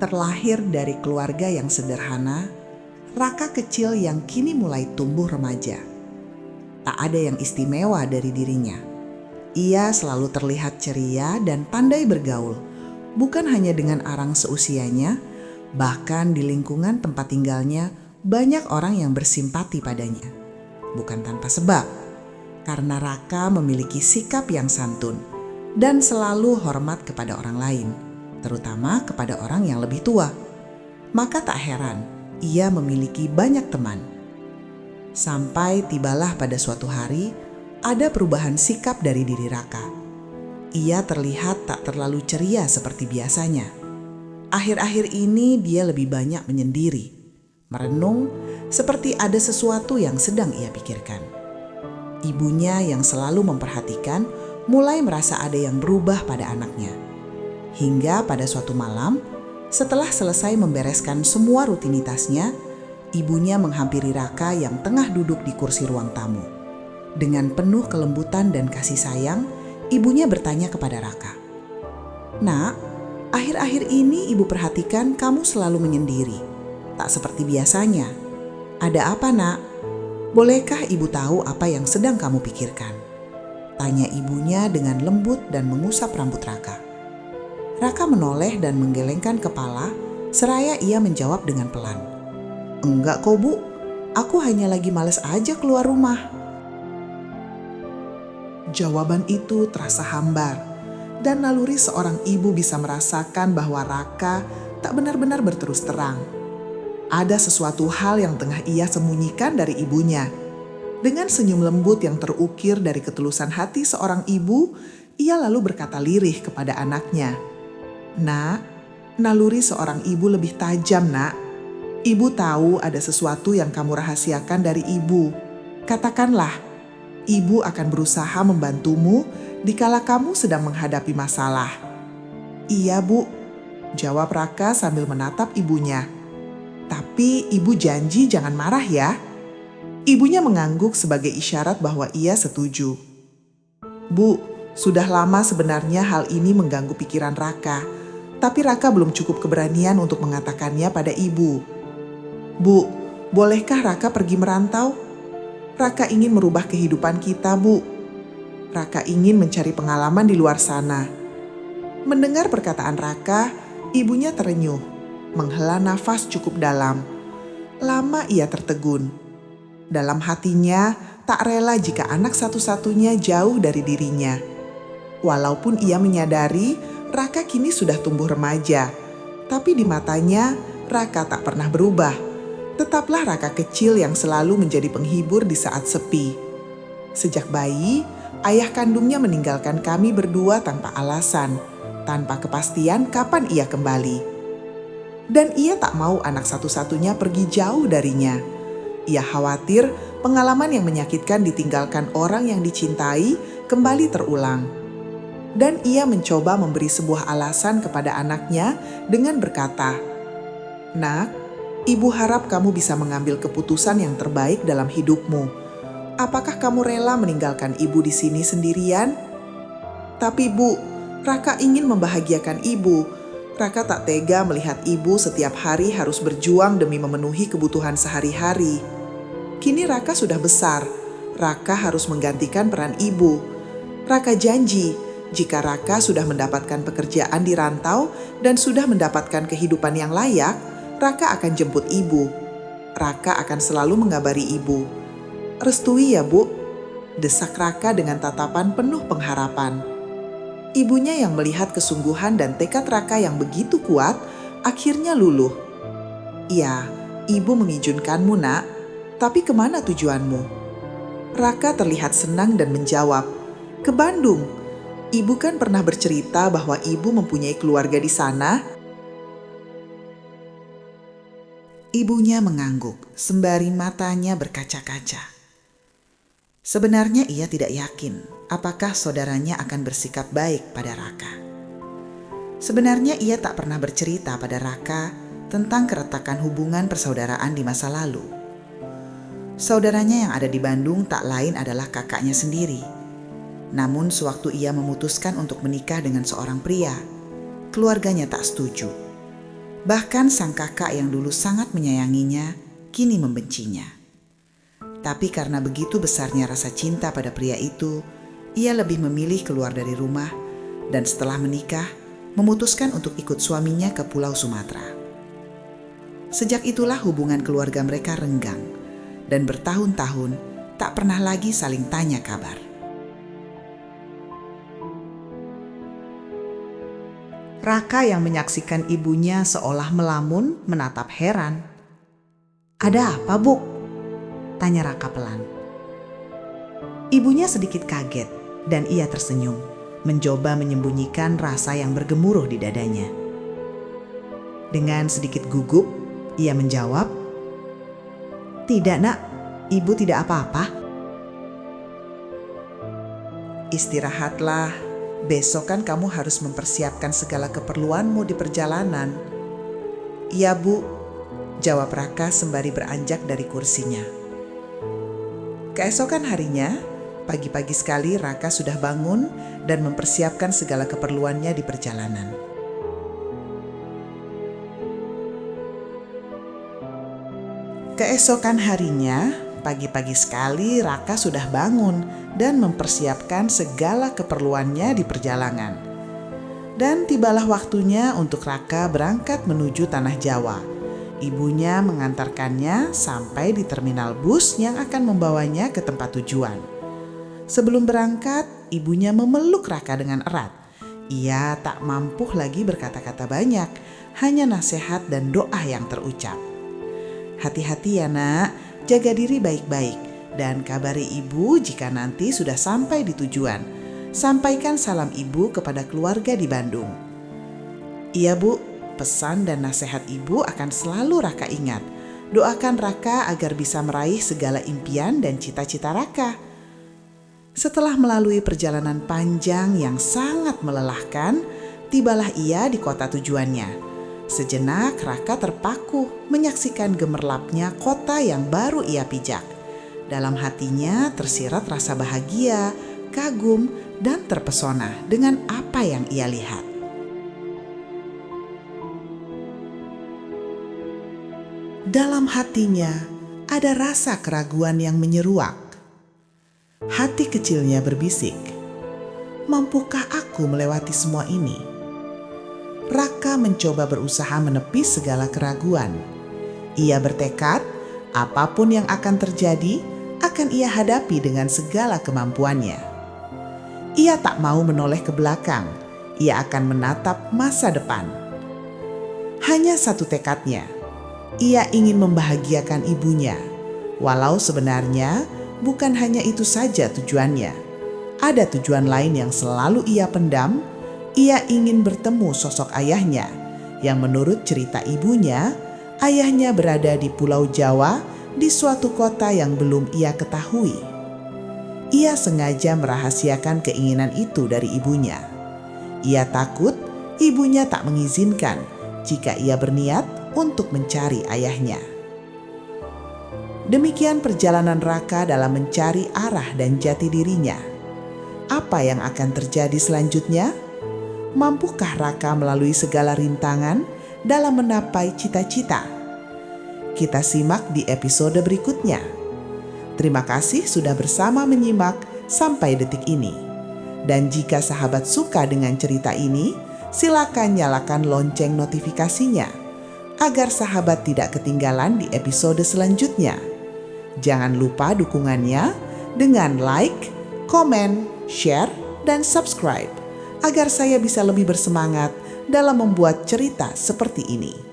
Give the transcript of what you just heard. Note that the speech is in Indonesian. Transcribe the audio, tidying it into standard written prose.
Terlahir dari keluarga yang sederhana, Raka kecil yang kini mulai tumbuh remaja. Tak ada yang istimewa dari dirinya. Ia selalu terlihat ceria dan pandai bergaul, bukan hanya dengan orang seusianya, bahkan di lingkungan tempat tinggalnya banyak orang yang bersimpati padanya. Bukan tanpa sebab, karena Raka memiliki sikap yang santun dan selalu hormat kepada orang lain, terutama kepada orang yang lebih tua. Maka tak heran ia memiliki banyak teman. Sampai tibalah pada suatu hari ada perubahan sikap dari diri Raka. Ia terlihat tak terlalu ceria seperti biasanya. Akhir-akhir ini dia lebih banyak menyendiri, merenung seperti ada sesuatu yang sedang ia pikirkan. Ibunya yang selalu memperhatikan mulai merasa ada yang berubah pada anaknya. Hingga pada suatu malam, setelah selesai membereskan semua rutinitasnya, ibunya menghampiri Raka yang tengah duduk di kursi ruang tamu. Dengan penuh kelembutan dan kasih sayang, ibunya bertanya kepada Raka, "Nak, akhir-akhir ini ibu perhatikan kamu selalu menyendiri. Tak seperti biasanya. Ada apa, Nak? Bolehkah ibu tahu apa yang sedang kamu pikirkan?" Tanya ibunya dengan lembut dan mengusap rambut Raka. Raka menoleh dan menggelengkan kepala, seraya ia menjawab dengan pelan, "Enggak kok, Bu. Aku hanya lagi males aja keluar rumah." Jawaban itu terasa hambar, dan naluri seorang ibu bisa merasakan bahwa Raka tak benar-benar berterus terang. Ada sesuatu hal yang tengah ia sembunyikan dari ibunya. Dengan senyum lembut yang terukir dari ketulusan hati seorang ibu, ia lalu berkata lirih kepada anaknya, "Nak, naluri seorang ibu lebih tajam, Nak. Ibu tahu ada sesuatu yang kamu rahasiakan dari ibu. Katakanlah, ibu akan berusaha membantumu dikala kamu sedang menghadapi masalah." "Iya, Bu," jawab Raka sambil menatap ibunya. "Tapi ibu janji jangan marah ya." Ibunya mengangguk sebagai isyarat bahwa ia setuju. "Bu, sudah lama sebenarnya hal ini mengganggu pikiran Raka, tapi Raka belum cukup keberanian untuk mengatakannya pada ibu." "Bu, bolehkah Raka pergi merantau? Raka ingin merubah kehidupan kita, Bu. Raka ingin mencari pengalaman di luar sana." Mendengar perkataan Raka, ibunya terenyuh, menghela nafas cukup dalam. Lama ia tertegun. Dalam hatinya tak rela jika anak satu-satunya jauh dari dirinya. Walaupun ia menyadari Raka kini sudah tumbuh remaja, tapi di matanya Raka tak pernah berubah. Tetaplah Raka kecil yang selalu menjadi penghibur di saat sepi. Sejak bayi, ayah kandungnya meninggalkan kami berdua tanpa alasan, tanpa kepastian kapan ia kembali. Dan ia tak mau anak satu-satunya pergi jauh darinya. Ia khawatir pengalaman yang menyakitkan ditinggalkan orang yang dicintai kembali terulang. Dan ia mencoba memberi sebuah alasan kepada anaknya dengan berkata, "Nak, ibu harap kamu bisa mengambil keputusan yang terbaik dalam hidupmu. Apakah kamu rela meninggalkan ibu di sini sendirian?" "Tapi Bu, Raka ingin membahagiakan ibu. Raka tak tega melihat ibu setiap hari harus berjuang demi memenuhi kebutuhan sehari-hari. Kini Raka sudah besar. Raka harus menggantikan peran ibu. Raka janji, jika Raka sudah mendapatkan pekerjaan di rantau dan sudah mendapatkan kehidupan yang layak, Raka akan jemput ibu. Raka akan selalu mengabari ibu. Restui ya, Bu," desak Raka dengan tatapan penuh pengharapan. Ibunya yang melihat kesungguhan dan tekad Raka yang begitu kuat, akhirnya luluh. "Ya, ibu mengizinkanmu, Nak. Tapi kemana tujuanmu?" Raka terlihat senang dan menjawab, "Ke Bandung. Ibu kan pernah bercerita bahwa ibu mempunyai keluarga di sana." Ibunya mengangguk, sembari matanya berkaca-kaca. Sebenarnya ia tidak yakin apakah saudaranya akan bersikap baik pada Raka. Sebenarnya ia tak pernah bercerita pada Raka tentang keretakan hubungan persaudaraan di masa lalu. Saudaranya yang ada di Bandung tak lain adalah kakaknya sendiri. Namun sewaktu ia memutuskan untuk menikah dengan seorang pria, keluarganya tak setuju. Bahkan sang kakak yang dulu sangat menyayanginya, kini membencinya. Tapi karena begitu besarnya rasa cinta pada pria itu, ia lebih memilih keluar dari rumah dan setelah menikah, memutuskan untuk ikut suaminya ke Pulau Sumatera. Sejak itulah hubungan keluarga mereka renggang dan bertahun-tahun tak pernah lagi saling tanya kabar. Raka yang menyaksikan ibunya seolah melamun menatap heran. "Ada apa, Bu?" tanya Raka pelan. Ibunya sedikit kaget dan ia tersenyum, mencoba menyembunyikan rasa yang bergemuruh di dadanya. Dengan sedikit gugup, ia menjawab, "Tidak, Nak. Ibu tidak apa-apa." "Istirahatlah. Besok kan kamu harus mempersiapkan segala keperluanmu di perjalanan." "Iya, Bu," jawab Raka sembari beranjak dari kursinya. Keesokan harinya, pagi-pagi sekali Raka sudah bangun dan mempersiapkan segala keperluannya di perjalanan. Keesokan harinya, pagi-pagi sekali Raka sudah bangun dan mempersiapkan segala keperluannya di perjalanan. Dan tibalah waktunya untuk Raka berangkat menuju Tanah Jawa. Ibunya mengantarkannya sampai di terminal bus yang akan membawanya ke tempat tujuan. Sebelum berangkat, ibunya memeluk Raka dengan erat. Ia tak mampu lagi berkata-kata banyak, hanya nasihat dan doa yang terucap. "Hati-hati ya, Nak, jaga diri baik-baik, dan kabari ibu jika nanti sudah sampai di tujuan. Sampaikan salam ibu kepada keluarga di Bandung." "Iya, Bu, pesan dan nasihat ibu akan selalu Raka ingat. Doakan Raka agar bisa meraih segala impian dan cita-cita Raka." Setelah melalui perjalanan panjang yang sangat melelahkan, tibalah ia di kota tujuannya. Sejenak Raka terpaku menyaksikan gemerlapnya kota yang baru ia pijak. Dalam hatinya tersirat rasa bahagia, kagum, dan terpesona dengan apa yang ia lihat. Dalam hatinya ada rasa keraguan yang menyeruak. Hati kecilnya berbisik, "Mampukah aku melewati semua ini?" Raka mencoba berusaha menepis segala keraguan. Ia bertekad, apapun yang akan terjadi, akan ia hadapi dengan segala kemampuannya. Ia tak mau menoleh ke belakang, ia akan menatap masa depan. Hanya satu tekadnya, ia ingin membahagiakan ibunya, walau sebenarnya bukan hanya itu saja tujuannya. Ada tujuan lain yang selalu ia pendam. Ia ingin bertemu sosok ayahnya, yang menurut cerita ibunya, ayahnya berada di Pulau Jawa di suatu kota yang belum ia ketahui. Ia sengaja merahasiakan keinginan itu dari ibunya. Ia takut ibunya tak mengizinkan jika ia berniat untuk mencari ayahnya. Demikian perjalanan Raka dalam mencari arah dan jati dirinya. Apa yang akan terjadi selanjutnya? Mampukah Raka melalui segala rintangan dalam menapai cita-cita? Kita simak di episode berikutnya. Terima kasih sudah bersama menyimak sampai detik ini. Dan jika sahabat suka dengan cerita ini, silakan nyalakan lonceng notifikasinya agar sahabat tidak ketinggalan di episode selanjutnya. Jangan lupa dukungannya dengan like, komen, share, dan subscribe agar saya bisa lebih bersemangat dalam membuat cerita seperti ini.